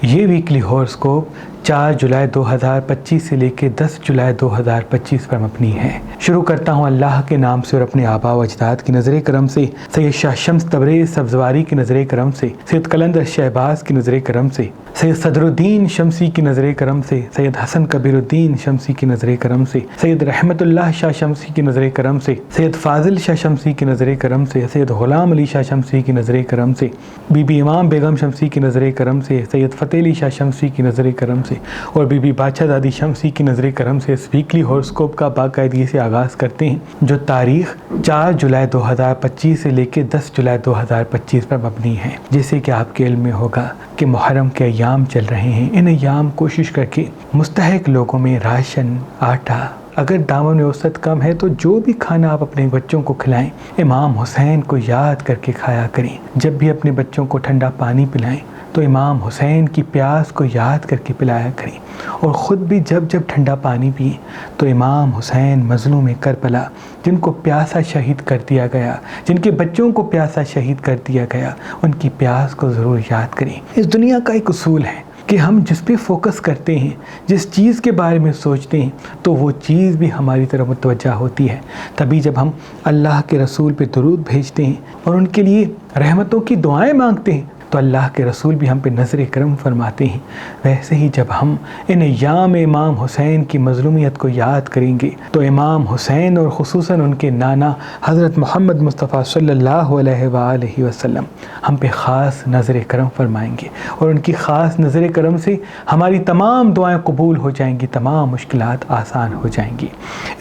یہ ویکلی ہورسکوپ 4 جولائی 2025 سے لے کے 10 جولائی 2025 پر مبنی ہے۔ شروع کرتا ہوں اللہ کے نام سے اور اپنے آباء و اجداد کی نظر کرم سے، سید شاہ شمس تبریز سبزواری کی نظر کرم سے، سید قلندر شہباز کی نظر کرم سے، سید صدر الدین شمسی کی نظر کرم سے، سید حسن کبیر الدین شمسی کی نظر کرم سے، سید رحمت اللہ شاہ شمسی کی نظر کرم سے، سید فاضل شاہ شمسی کی نظر کرم سے، سید غلام علی شاہ شمسی کی نظر کرم سے، بی بی امام بیگم شمسی کی نظر کرم سے، سید فتح علی شاہ شمسی کی نظر کرم سے اور بی بی بادشاہ زادی شمسی کی نظر کرم سے اس ویکلی ہورسکوپ کا باقاعدگی سے آغاز کرتے ہیں، جو تاریخ 4 جولائی 2025 سے لے کے 10 جولائی 2025 پر مبنی ہے۔ جیسے کہ آپ کے علم میں ہوگا کہ محرم کے ایام چل رہے ہیں، ان ایام کوشش کر کے مستحق لوگوں میں راشن، آٹا، اگر دامن میں وسعت کم ہے تو جو بھی کھانا آپ اپنے بچوں کو کھلائیں، امام حسین کو یاد کر کے کھایا کریں۔ جب بھی اپنے بچوں کو ٹھنڈا پانی پلائیں تو امام حسین کی پیاس کو یاد کر کے پلایا کریں، اور خود بھی جب ٹھنڈا پانی پئیں تو امام حسین مظلوم کربلا، جن کو پیاسا شہید کر دیا گیا، جن کے بچوں کو پیاسا شہید کر دیا گیا، ان کی پیاس کو ضرور یاد کریں۔ اس دنیا کا ایک اصول ہے کہ ہم جس پہ فوکس کرتے ہیں، جس چیز کے بارے میں سوچتے ہیں، تو وہ چیز بھی ہماری طرف متوجہ ہوتی ہے۔ تبھی جب ہم اللہ کے رسول پہ درود بھیجتے ہیں اور ان کے لیے رحمتوں کی دعائیں مانگتے ہیں تو اللہ کے رسول بھی ہم پہ نظر کرم فرماتے ہیں۔ ویسے ہی جب ہم ان ایام امام حسین کی مظلومیت کو یاد کریں گے تو امام حسین اور خصوصاً ان کے نانا حضرت محمد مصطفیٰ صلی اللہ علیہ وآلہ وسلم ہم پہ خاص نظر کرم فرمائیں گے، اور ان کی خاص نظر کرم سے ہماری تمام دعائیں قبول ہو جائیں گی، تمام مشکلات آسان ہو جائیں گی۔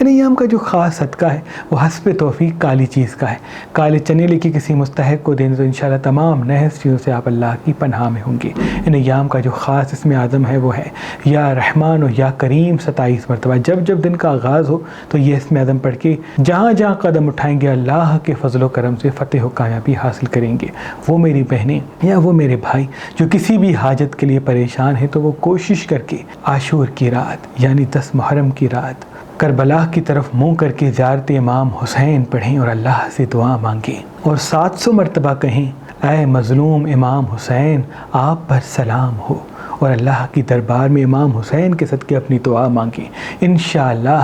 ان ایام کا جو خاص صدقہ ہے وہ حسب توفیق کالی چیز کا ہے۔ کالے چنے لے کے کسی مستحق کو دیں تو انشاءاللہ تمام نحس چیزوں سے آپ اللہ کی پناہ میں ہوں گے۔ ان ایام کا جو خاص اسم اعظم ہے وہ ہے یا رحمان و یا کریم 27 مرتبہ۔ جب دن کا آغاز ہو تو یہ اسم اعظم پڑھ کے جہاں قدم اٹھائیں گے اللہ کے فضل و کرم سے فتح و کامیابی حاصل کریں گے۔ وہ میری بہنیں یا وہ میرے بھائی جو کسی بھی حاجت کے لیے پریشان ہیں تو وہ کوشش کر کے عاشور کی رات یعنی 10 محرم کی رات کربلا کی طرف منہ کر کے زیارت امام حسین پڑھیں اور اللہ سے دعا مانگیں، اور 700 مرتبہ کہیں اے مظلوم امام حسین آپ پر سلام ہو، اور اللہ کی دربار میں امام حسین کے صدقے اپنی دعا مانگیں۔ انشاءاللہ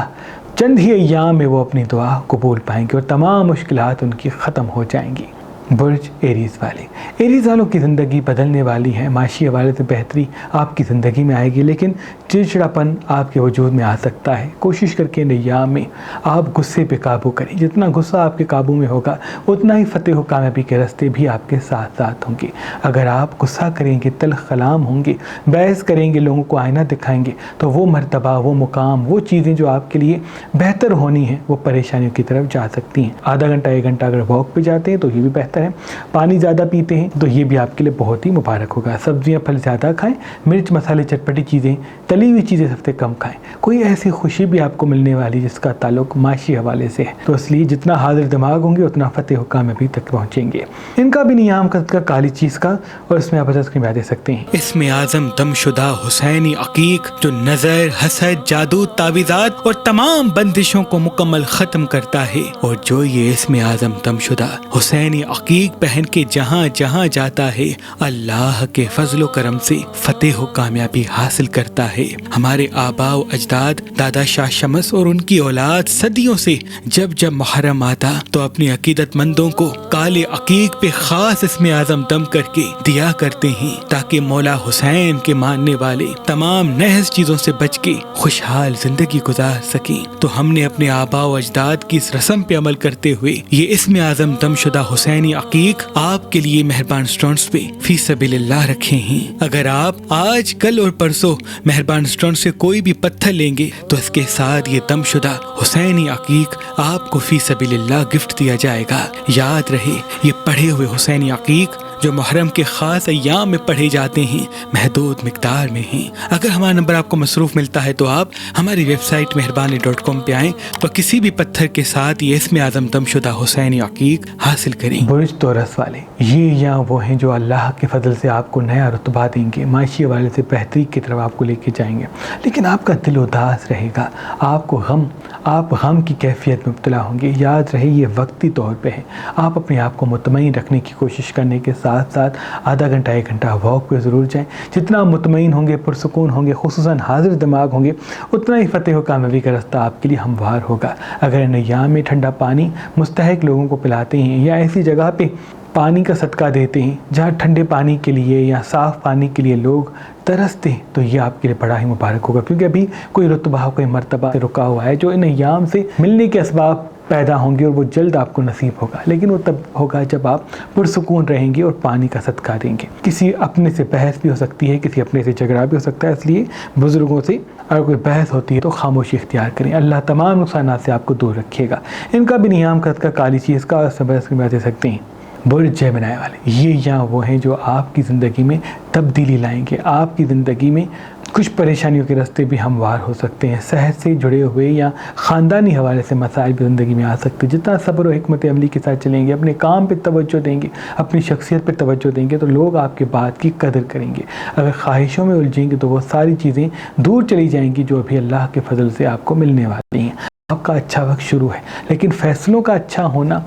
چند ہی ایام میں وہ اپنی دعا قبول پائیں گے اور تمام مشکلات ان کی ختم ہو جائیں گی۔ برج ایریز والے، ایریز والوں کی زندگی بدلنے والی ہے، معاشی حوالے سے بہتری آپ کی زندگی میں آئے گی، لیکن چڑچڑاپن آپ کے وجود میں آ سکتا ہے۔ کوشش کر کے ان ایام میں آپ غصے پہ قابو کریں، جتنا غصہ آپ کے قابو میں ہوگا اتنا ہی فتح و کامیابی کے راستے بھی آپ کے ساتھ ساتھ ہوں گے۔ اگر آپ غصہ کریں گے، تلخ کلام ہوں گے، بحث کریں گے، لوگوں کو آئینہ دکھائیں گے، تو وہ مرتبہ، وہ مقام، وہ چیزیں جو آپ کے لیے بہتر ہونی ہیں وہ پریشانیوں کی طرف جا سکتی ہیں۔ آدھا گھنٹہ 1 گھنٹہ اگر واک پہ جاتے ہیں تو یہ بھی بہتر ہے، پانی زیادہ پیتے ہیں تو یہ بھی آپ کے لیے بہت ہی مبارک ہوگا۔ سبزیاں پھل زیادہ کھائیں، مرچ مسالے چٹپٹی چیزیں، تلی ہوئی چیزیں سب سے کم کھائیں۔ کوئی ایسی خوشی بھی آپ کو ملنے والی جس کا تعلق معاشی حوالے سے ہے، تو اس لیے جتنا حاضر دماغ ہوں گے اتنا فتح و کامیابی تک پہنچیں گے۔ ان کا بھی نیام کا کالی چیز کا، اور اس میں آپ اسکرین دے سکتے ہیں۔ اسم اعظم دم شدہ حسینی عقیق جو نظر، حسد، جادو، تعویذات اور تمام بندشوں کو مکمل ختم کرتا ہے، اور جو یہ اسم اعظم دم شدہ حسینی عقیق پہن کے جہاں جہاں جاتا ہے اللہ کے فضل و کرم سے فتح و کامیابی حاصل کرتا ہے۔ ہمارے آباء و اجداد دادا شاہ شمس اور ان کی اولاد صدیوں سے جب محرم آتا تو اپنی عقیدت مندوں کو کالے عقیق پہ خاص اسم اعظم دم کر کے دیا کرتے ہیں، تاکہ مولا حسین کے ماننے والے تمام نحس چیزوں سے بچ کے خوشحال زندگی گزار سکیں۔ تو ہم نے اپنے آباء و اجداد کی اس رسم پہ عمل کرتے ہوئے یہ اسم اعظم دم شدہ حسینی عقیق آپ کے لیے مہربان اسٹونز پہ فی سبیل اللہ رکھے ہیں۔ اگر آپ آج، کل اور پرسوں مہربان اسٹون سے کوئی بھی پتھر لیں گے تو اس کے ساتھ یہ دم شدہ حسینی عقیق آپ کو فی سبیل اللہ گفٹ دیا جائے گا۔ یاد رہے یہ پڑھے ہوئے حسینی عقیق جو محرم کے خاص ایام میں پڑھے جاتے ہیں محدود مقدار میں ہیں۔ اگر ہمارا نمبر آپ کو مصروف ملتا ہے تو آپ ہماری ویب سائٹ مہربانی.com پہ آئیں تو کسی بھی پتھر کے ساتھ یہ اسم اعظم دم شدہ حسینی عقیق حاصل کریں۔ برج تورس والے، یہ یا وہ ہیں جو اللہ کے فضل سے آپ کو نیا رتبہ دیں گے، معاشی حوالے سے بہتری کی طرف آپ کو لے کے جائیں گے، لیکن آپ کا دل اداس رہے گا، آپ کو غم، آپ غم کی کیفیت میں مبتلا ہوں گے، یاد رہے یہ وقتی طور پہ ہے۔ آپ اپنے آپ کو مطمئن رکھنے کی کوشش کرنے کے ساتھ ساتھ آدھا گھنٹہ 1 گھنٹہ واک پہ ضرور جائیں۔ جتنا مطمئن ہوں گے، پرسکون ہوں گے، خصوصاً حاضر دماغ ہوں گے، اتنا ہی فتح و کامیابی کا رستہ آپ کے لیے ہموار ہوگا۔ اگر ان ایام میں ٹھنڈا پانی مستحق لوگوں کو پلاتے ہیں یا ایسی جگہ پہ پانی کا صدقہ دیتے ہیں جہاں ٹھنڈے پانی کے لیے یا صاف پانی کے لیے لوگ ترستے ہیں، تو یہ آپ کے لیے بڑا ہی مبارک ہوگا، کیونکہ ابھی کوئی رتبہ کوئی مرتبہ رکا ہوا ہے جو ان ایام سے ملنے کے اسباب پیدا ہوں گے، اور وہ جلد آپ کو نصیب ہوگا، لیکن وہ تب ہوگا جب آپ پرسکون رہیں گے اور پانی کا صدقہ دیں گے۔ کسی اپنے سے بحث بھی ہو سکتی ہے، کسی اپنے سے جھگڑا بھی ہو سکتا ہے، اس لیے بزرگوں سے اگر کوئی بحث ہوتی ہے تو خاموشی اختیار کریں۔ اللہ تمام نقصانات سے آپ کو دور رکھے گا۔ ان کا بھی نیام صدقہ کالی چیز کا دے سکتے ہیں۔ برج جیمنائی والے، یہ یہاں وہ ہیں جو آپ کی زندگی میں تبدیلی لائیں گے۔ آپ کی زندگی میں کچھ پریشانیوں کے راستے بھی ہموار ہو سکتے ہیں، صحت سے جڑے ہوئے یا خاندانی حوالے سے مسائل بھی زندگی میں آ سکتے ہیں۔ جتنا صبر و حکمت عملی کے ساتھ چلیں گے، اپنے کام پہ توجہ دیں گے، اپنی شخصیت پہ توجہ دیں گے، تو لوگ آپ کے بات کی قدر کریں گے۔ اگر خواہشوں میں الجھیں گے تو وہ ساری چیزیں دور چلی جائیں گی جو ابھی اللہ کے فضل سے آپ کو ملنے والی ہیں۔ آپ کا اچھا وقت شروع ہے، لیکن فیصلوں کا اچھا ہونا،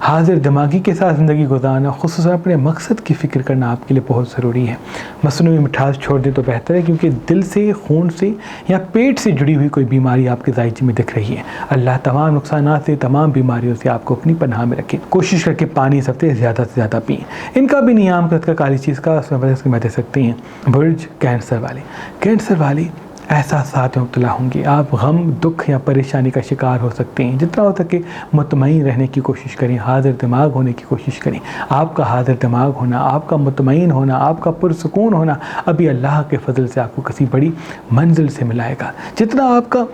حاضر دماغی کے ساتھ زندگی گزارنا، خصوصاً اپنے مقصد کی فکر کرنا آپ کے لیے بہت ضروری ہے۔ مصنوعی مٹھاس چھوڑ دیں تو بہتر ہے، کیونکہ دل سے، خون سے یا پیٹ سے جڑی ہوئی کوئی بیماری آپ کے ذائقے میں دکھ رہی ہے۔ اللہ تمام نقصانات سے، تمام بیماریوں سے آپ کو اپنی پناہ میں رکھے۔ کوشش کر کے پانی سب سے زیادہ پئیں۔ ان کا بھی نیام صدقہ کالی چیز کا میں دے سکتے ہیں۔ برج کینسر والے، کینسر والے احساسات میں مبتلا ہوں گے، آپ غم، دکھ یا پریشانی کا شکار ہو سکتے ہیں۔ جتنا ہو سکے مطمئن رہنے کی کوشش کریں، حاضر دماغ ہونے کی کوشش کریں۔ آپ کا حاضر دماغ ہونا، آپ کا مطمئن ہونا، آپ کا پرسکون ہونا ابھی اللہ کے فضل سے آپ کو کسی بڑی منزل سے ملائے گا۔ جتنا آپ کا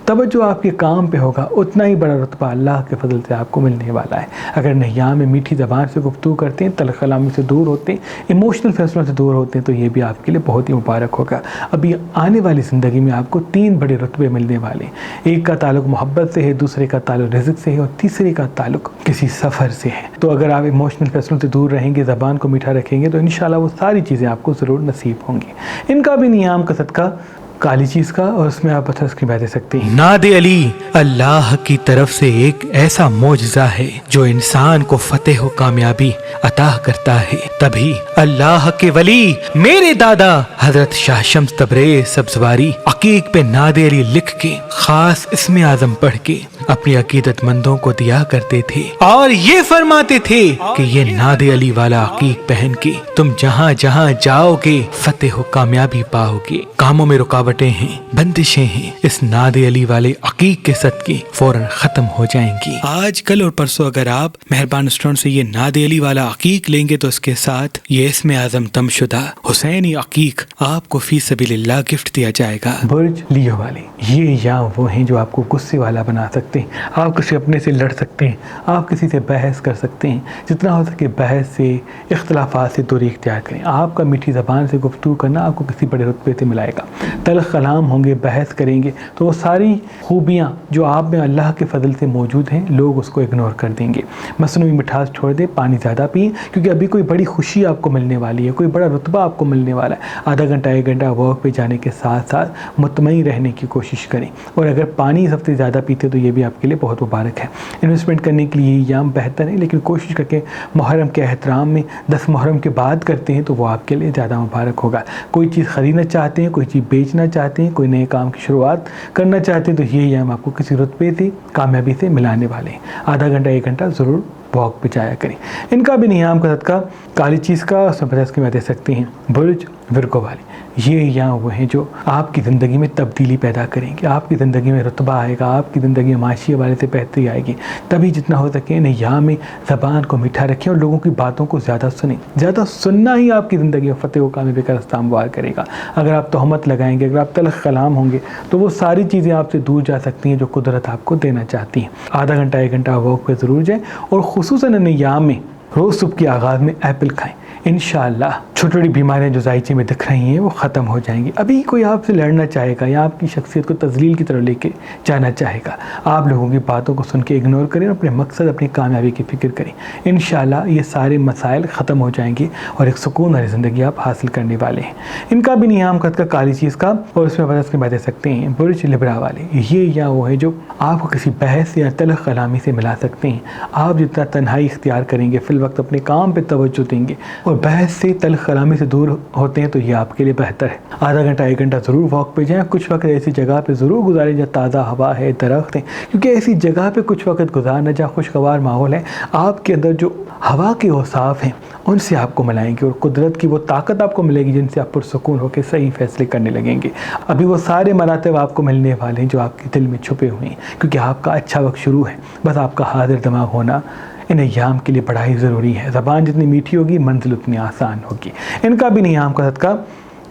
توجہ آپ کے کام پہ ہوگا، اتنا ہی بڑا رتبہ اللہ کے فضل سے آپ کو ملنے والا ہے۔ اگر نیام میں میٹھی زبان سے گفتگو کرتے ہیں، تلخ کلامی سے دور ہوتے ہیں، ایموشنل فیصلوں سے دور ہوتے ہیں، تو یہ بھی آپ کے لیے بہت ہی مبارک ہوگا۔ ابھی آنے والی زندگی میں آپ کو 3 بڑے رتبے ملنے والے ہیں۔ ایک کا تعلق محبت سے ہے، دوسرے کا تعلق رزق سے ہے، اور تیسرے کا تعلق کسی سفر سے ہے۔ تو اگر آپ ایموشنل فیصلوں سے دور رہیں گے، زبان کو میٹھا رکھیں گے، تو انشاءاللہ وہ ساری چیزیں آپ کو ضرور نصیب ہوں گی۔ ان کا بھی نیام کا صدقہ کالی چیز کا، اور اس میں آپ پتھر کی دے سکتے ہیں۔ ناد علی اللہ کی طرف سے ایک ایسا معجزہ ہے جو انسان کو فتح و کامیابی عطا کرتا ہے۔ تبھی اللہ کے ولی میرے دادا حضرت شاہ شمس تبریز سبزواری عقیق پہ ناد علی لکھ کے، خاص اسم اعظم پڑھ کے اپنی عقیدت مندوں کو دیا کرتے تھے، اور یہ فرماتے تھے کہ یہ ناد علی والا عقیق پہن کے تم جہاں جہاں جاؤ گے فتح و کامیابی پاؤ گے۔ کاموں میں رکاوٹیں ہیں، بندشیں ہیں، اس ناد علی والے عقیق کے صدقے فوراً ختم ہو جائیں گی۔ آج کل اور پرسوں اگر آپ مہربان اسٹون سے یہ ناد علی والا عقیق لیں گے تو اس کے ساتھ یہ اسم اعظم تم شدہ حسینی عقیق آپ کو فی سبیل اللہ گفٹ دیا جائے گا۔ برج لیو والے، یہ یا وہ ہیں جو آپ کو غصے والا بنا سکتے ہیں۔ آپ کسی اپنے سے لڑ سکتے ہیں، آپ کسی سے بحث کر سکتے ہیں۔ جتنا ہو سکے بحث سے، اختلافات سے دوری اختیار کریں۔ آپ کا میٹھی زبان سے گفتگو کرنا آپ کو کسی بڑے رتبے سے ملائے گا۔ تلخ کلام ہوں گے، بحث کریں گے، تو وہ ساری خوبیاں جو آپ میں اللہ کے فضل سے موجود ہیں، لوگ اس کو اگنور کر دیں گے۔ مصنوعی مٹھاس چھوڑ دیں، پانی زیادہ پئیں، کیونکہ ابھی کوئی بڑی خوشی آپ کو ملنے والی ہے، کوئی بڑا رتبہ آپ کو ملنے والا ہے۔ آدھا گھنٹہ 1 گھنٹہ واک پہ جانے کے ساتھ ساتھ مطمئن رہنے کی کوشش کریں، اور اگر پانی سب سے زیادہ پیتے تو یہ بھی آپ کے لیے بہت مبارک ہے۔ انویسٹمنٹ کرنے کے لیے یہ ایام بہتر ہے، لیکن کوشش کر کے محرم کے احترام میں 10 محرم کے بعد کرتے ہیں تو وہ آپ کے لیے زیادہ مبارک ہوگا۔ کوئی چیز خریدنا چاہتے ہیں، کوئی چیز بیچنا چاہتے ہیں، کوئی نئے کام کی شروعات کرنا چاہتے ہیں، تو یہ ایام آپ کو کسی رتبے سے، کامیابی سے ملانے والے ہیں۔ آدھا گھنٹہ 1 گھنٹہ ضرور واک پہ جایا کریں۔ ان کا بھی نیام کا صدقہ کالی چیز کا، اس میں 50 کی دے سکتے ہیں۔ برج ورگو والے، یہ یہاں وہ ہیں جو آپ کی زندگی میں تبدیلی پیدا کریں گے، آپ کی زندگی میں رتبہ آئے گا، آپ کی زندگی میں معاشی حوالے سے بہتری آئے گی۔ تبھی جتنا ہو سکے یہاں میں زبان کو میٹھا رکھیں اور لوگوں کی باتوں کو زیادہ سنیں۔ زیادہ سننا ہی آپ کی زندگی میں فتح و کامیابی کا رستہ ہموار کرے گا۔ اگر آپ تہمت لگائیں گے، اگر آپ تلخ کلام ہوں گے، تو وہ ساری چیزیں آپ سے دور جا سکتی ہیں جو قدرت آپ کو دینا چاہتی ہیں۔ آدھا گھنٹہ 1 گھنٹہ واک پہ ضرور جائیں، اور خصوصاً ایام میں روز صبح کے آغاز میں ایپل کھائیں۔ انشاءاللہ چھوٹی چھوٹی بیماریاں جو ذائچے میں دکھ رہی ہیں وہ ختم ہو جائیں گی. ابھی کوئی آپ سے لڑنا چاہے گا یا آپ کی شخصیت کو تذلیل کی طرف لے کے جانا چاہے گا, آپ لوگوں کی باتوں کو سن کے اگنور کریں اور اپنے مقصد, اپنی کامیابی کی فکر کریں. انشاءاللہ یہ سارے مسائل ختم ہو جائیں گے اور ایک سکون والی زندگی آپ حاصل کرنے والے ہیں. ان کا بھی نیام خط کا کالی چیز کا, اور اس میں بدس کے بات دے سکتے ہیں برج لبرا والے. یہ یا وہ ہے جو آپ کو کسی بحث یا تلخ کلامی سے ملا سکتے ہیں. آپ جتنا تنہائی اختیار کریں گے, فی الوقت اپنے کام پہ توجہ دیں گے اور بحث سے تلخ کلامی سے دور ہوتے ہیں, تو یہ آپ کے لیے بہتر ہے. آدھا گھنٹہ 1 گھنٹہ ضرور واک پہ جائیں. کچھ وقت ایسی جگہ پہ ضرور گزاریں جہاں تازہ ہوا ہے, درخت ہیں, کیونکہ ایسی جگہ پہ کچھ وقت گزارنا جہاں خوشگوار ماحول ہے, آپ کے اندر جو ہوا کے اوصاف ہیں ان سے آپ کو ملائیں گے اور قدرت کی وہ طاقت آپ کو ملے گی جن سے آپ پرسکون ہو کے صحیح فیصلے کرنے لگیں گے. ابھی وہ سارے مراتب آپ کو ملنے والے ہیں جو آپ کے دل میں چھپے ہوئے ہیں, کیونکہ آپ کا اچھا وقت شروع ہے. بس آپ کا حاضر دماغ ہونا ان ایام کے لیے بڑا ہی ضروری ہے. زبان جتنی میٹھی ہوگی منزل اتنی آسان ہوگی. ان کا بھی نیام کا صدقہ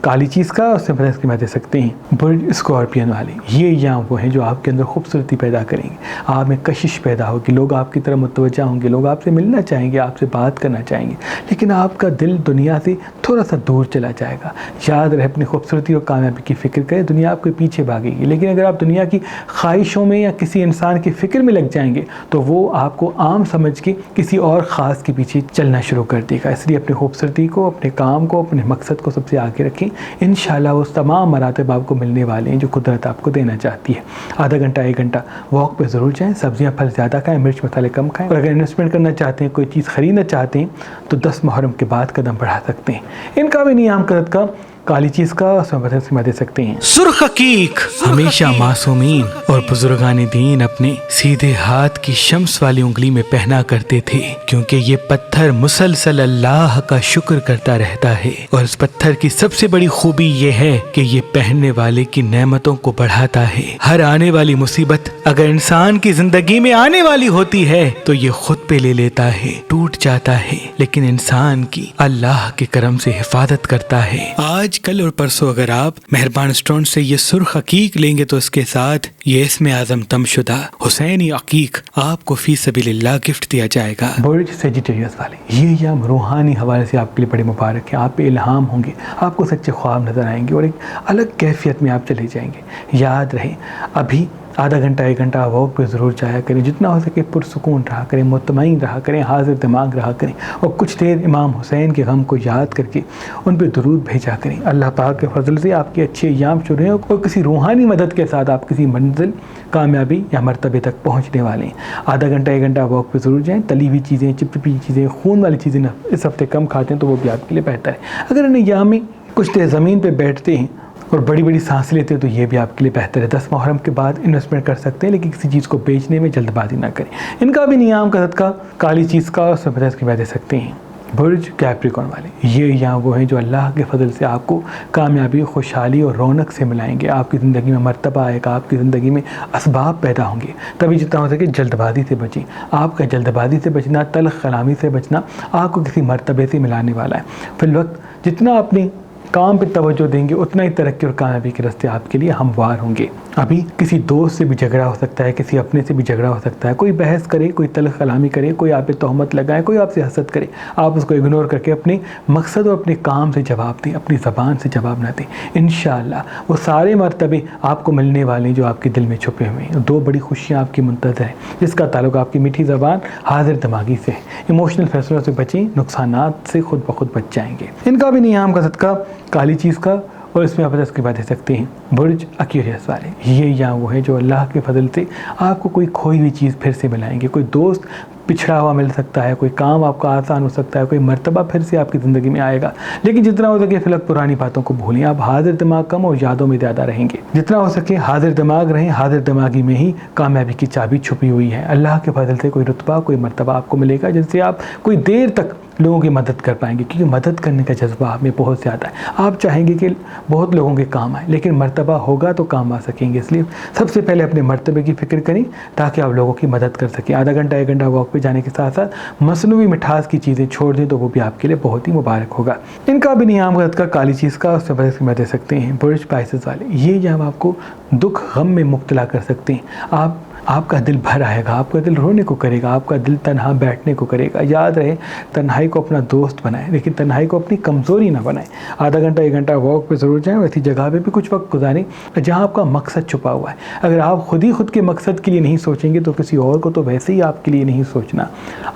کالی چیز کا, اس سے بدل کی بات دے سکتے ہیں برج اسکارپین والے. یہ یا وہ ہیں جو آپ کے اندر خوبصورتی پیدا کریں گے, آپ میں کشش پیدا ہوگی, لوگ آپ کی طرف متوجہ ہوں گے, لوگ آپ سے ملنا چاہیں گے, آپ سے بات کرنا چاہیں گے, لیکن آپ کا دل دنیا سے تھوڑا سا دور چلا جائے گا. یاد رہے اپنی خوبصورتی اور کامیابی کی فکر کریں, دنیا آپ کے پیچھے بھاگے گی. لیکن اگر آپ دنیا کی خواہشوں میں یا کسی انسان کی فکر میں لگ جائیں گے تو وہ آپ کو عام سمجھ کے کسی اور خاص کے پیچھے چلنا شروع کر دے گا. اس لیے اپنی خوبصورتی کو, اپنے کام کو, اپنے مقصد کو سب سے آگے رکھیں. انشاءاللہ وہ تمام مراتب آپ کو ملنے والے ہیں جو قدرت آپ کو دینا چاہتی ہے. آدھا گھنٹہ 1 گھنٹہ واک پہ ضرور جائیں. سبزیاں پھل زیادہ کھائیں, مرچ مسالے کم کھائیں. اور اگر انویسٹمنٹ کرنا چاہتے ہیں, کوئی چیز خریدنا چاہتے ہیں, تو 10 محرم کے بعد قدم بڑھا سکتے ہیں. ان کا بھی نیام قدرت کا کالی چیز کا, اس میں بدل سے دے سکتے ہیں سرخ عقیق. ہمیشہ معصومین اور بزرگان دین اپنے سیدھے ہاتھ کی شمس والی انگلی میں پہنا کرتے تھے, کیونکہ یہ پتھر مسلسل اللہ کا شکر کرتا رہتا ہے. اور اس پتھر کی سب سے بڑی خوبی یہ ہے کہ یہ پہننے والے کی نعمتوں کو بڑھاتا ہے. ہر آنے والی مصیبت اگر انسان کی زندگی میں آنے والی ہوتی ہے تو یہ خود پہ لے لیتا ہے, ٹوٹ جاتا ہے, لیکن انسان کی اللہ کے کرم سے حفاظت کرتا ہے. آج کل اور پرسوں اگر آپ مہربان اسٹون سے یہ سرخ عقیق لیں گے تو اس کے ساتھ یہ اسم اعظم تم شدہ حسینی عقیق آپ کو فی سبیل اللہ گفٹ دیا جائے گا. برج سیجیٹیریس والے. یہ یا روحانی حوالے سے آپ کے لیے بڑے مبارک ہیں. آپ پہ الہام ہوں گے, آپ کو سچے خواب نظر آئیں گے اور ایک الگ کیفیت میں آپ چلے جائیں گے. یاد رہے ابھی آدھا گھنٹہ 1 گھنٹہ واک پہ ضرور جایا کریں. جتنا ہو سکے پرسکون رہا کریں, مطمئن رہا کریں, حاضر دماغ رہا کریں, اور کچھ دیر امام حسین کے غم کو یاد کر کے ان پہ درود بھیجا کریں. اللہ پاک کے فضل سے آپ کے اچھے ایام شروع ہیں اور کسی روحانی مدد کے ساتھ آپ کسی منزل, کامیابی یا مرتبے تک پہنچنے والے ہیں. آدھا گھنٹہ 1 گھنٹہ واک پہ ضرور جائیں. تلی ہوئی چیزیں, چپچپی چیزیں, خون والی چیزیں اس ہفتے کم کھاتے ہیں تو وہ بھی آپ کے لیے بہتر ہے. اگر ان ایام میں کچھ دیر زمین پہ بیٹھتے ہیں اور بڑی بڑی سانس لیتے ہیں تو یہ بھی آپ کے لیے بہتر ہے. 10 محرم کے بعد انویسٹمنٹ کر سکتے ہیں, لیکن کسی چیز کو بیچنے میں جلد بازی نہ کریں. ان کا بھی نیام کا صدقہ کالی چیز کا, اس میں بدل کی بات دے سکتے ہیں برج کیپریکارن والے. یہ یہاں وہ ہیں جو اللہ کے فضل سے آپ کو کامیابی, خوشحالی اور رونق سے ملائیں گے. آپ کی زندگی میں مرتبہ آئے گا, آپ کی زندگی میں اسباب پیدا ہوں گے. تبھی جتنا ہو سکے جلد بازی سے بچیں. آپ کا جلد بازی سے بچنا, تلخ کلامی سے بچنا آپ کو کسی مرتبے سے ملانے والا ہے. فی الوقت جتنا اپنے کام پہ توجہ دیں گے اتنا ہی ترقی اور کامیابی کے راستے آپ کے لیے ہموار ہوں گے. ابھی کسی دوست سے بھی جھگڑا ہو سکتا ہے, کسی اپنے سے بھی جھگڑا ہو سکتا ہے, کوئی بحث کرے, کوئی تلخ کلامی کرے, کوئی آپ پہ تہمت لگائے, کوئی آپ سے حسد کرے, آپ اس کو اگنور کر کے اپنے مقصد اور اپنے کام سے جواب دیں, اپنی زبان سے جواب نہ دیں. انشاءاللہ وہ سارے مرتبے آپ کو ملنے والے ہیں جو آپ کے دل میں چھپے ہوئے ہیں. 2 بڑی خوشیاں آپ کی منتظر ہیں جس کا تعلق آپ کی میٹھی زبان, حاضر دماغی سے ہے. ایموشنل فیصلوں سے بچیں, نقصانات سے خود بخود بچ جائیں گے. ان کا بھی نیام کا صدقہ کالی چیز کا, اور اس میں آپ اس کی بات دے سکتے ہیں برج ایکویریس والے. یہ یا وہ ہے جو اللہ کے فضل سے آپ کو کوئی کھوئی ہوئی چیز پھر سے ملائیں گے. کوئی دوست پچھڑا ہوا مل سکتا ہے, کوئی کام آپ کا آسان ہو سکتا ہے, کوئی مرتبہ پھر سے آپ کی زندگی میں آئے گا. لیکن جتنا ہو سکے فی الوقت پرانی باتوں کو بھولیں. آپ حاضر دماغ کم اور یادوں میں زیادہ رہیں گے. جتنا ہو سکے حاضر دماغ رہیں. حاضر دماغی میں ہی کامیابی کی چابی چھپی ہوئی ہے. اللہ کے فضل سے کوئی رتبہ, کوئی مرتبہ آپ کو ملے گا جس سے آپ کوئی دیر تک لوگوں کی مدد کر پائیں گے, کیونکہ مدد کرنے کا جذبہ آپ میں بہت زیادہ ہے. آپ چاہیں گے کہ بہت لوگوں کے کام آئے, لیکن مرتبہ ہوگا تو کام آ سکیں گے. اس لیے سب سے پہلے اپنے مرتبے کی فکر کریں تاکہ آپ لوگوں کی مدد کر سکیں. آدھا گھنٹہ 1 گھنٹہ واک پہ جانے کے ساتھ ساتھ مصنوعی مٹھاس کی چیزیں چھوڑ دیں تو وہ بھی آپ کے لیے بہت ہی مبارک ہوگا. ان کا بھی نیام غلط کا کالی چیز کا, اس میں دے سکتے ہیں برج پائسز والے. یہ جب آپ کو دکھ غم میں مبتلا کر سکتے ہیں. آپ آپ کا دل بھر آئے گا، آپ کا دل رونے کو کرے گا، آپ کا دل تنہا بیٹھنے کو کرے گا۔ یاد رہے تنہائی کو اپنا دوست بنائیں، لیکن تنہائی کو اپنی کمزوری نہ بنائیں۔ آدھا گھنٹہ 1 گھنٹہ واک پہ ضرور جائیں، ویسی جگہ پہ بھی کچھ وقت گزاریں جہاں آپ کا مقصد چھپا ہوا ہے۔ اگر آپ خود کے مقصد کے لیے نہیں سوچیں گے تو کسی اور کو تو ویسے ہی آپ کے لیے نہیں سوچنا۔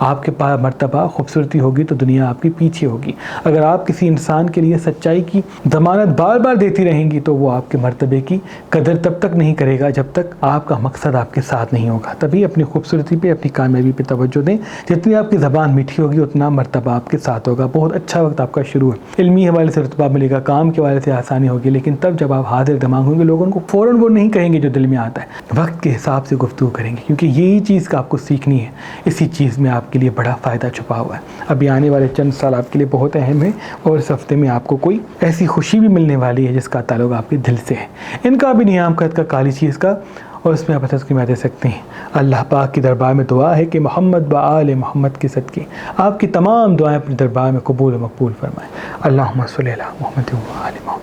آپ کے پاس مرتبہ خوبصورتی ہوگی تو دنیا آپ کے پیچھے ہوگی۔ اگر آپ کسی انسان کے لیے سچائی کی ضمانت بار بار دیتی رہیں گی تو وہ آپ کے مرتبے کی قدر تب تک نہیں کرے گا جب تک آپ کا مقصد آپ کے ساتھ نہیں ہوگا۔ تبھی اپنی خوبصورتی پہ، اپنی کامیابی پہ توجہ دیں۔ جتنی آپ کی زبان میٹھی ہوگی اتنا مرتبہ آپ کے ساتھ ہوگا۔ بہت اچھا وقت آپ کا شروع ہے، علمی حوالے سے رتبہ ملے گا، کام کے حوالے سے آسانی ہوگی، لیکن تب جب آپ حاضر دماغ ہوں گے لوگوں کو فوراً وہ نہیں کہیں گے جو دل میں آتا ہے، وقت کے حساب سے گفتگو کریں گے، کیونکہ یہی چیز کا آپ کو سیکھنی ہے۔ اسی چیز میں آپ کے لیے بڑا فائدہ چھپا ہوا ہے۔ ابھی آنے والے چند سال آپ کے لیے بہت اہم ہے، اور اس ہفتے میں آپ کو کوئی ایسی خوشی بھی ملنے والی ہے جس کا تعلق آپ کے دل سے ہے۔ ان کا بھی نیام قد کا کالی چیز کا، اور اس میں آپ تسکین دے سکتے ہیں۔ اللہ پاک کی دربار میں دعا ہے کہ محمد و آل محمد کے صدقے آپ کی تمام دعائیں اپنے دربار میں قبول و مقبول فرمائیں۔ اللہم صلی علی محمد و آل محمد۔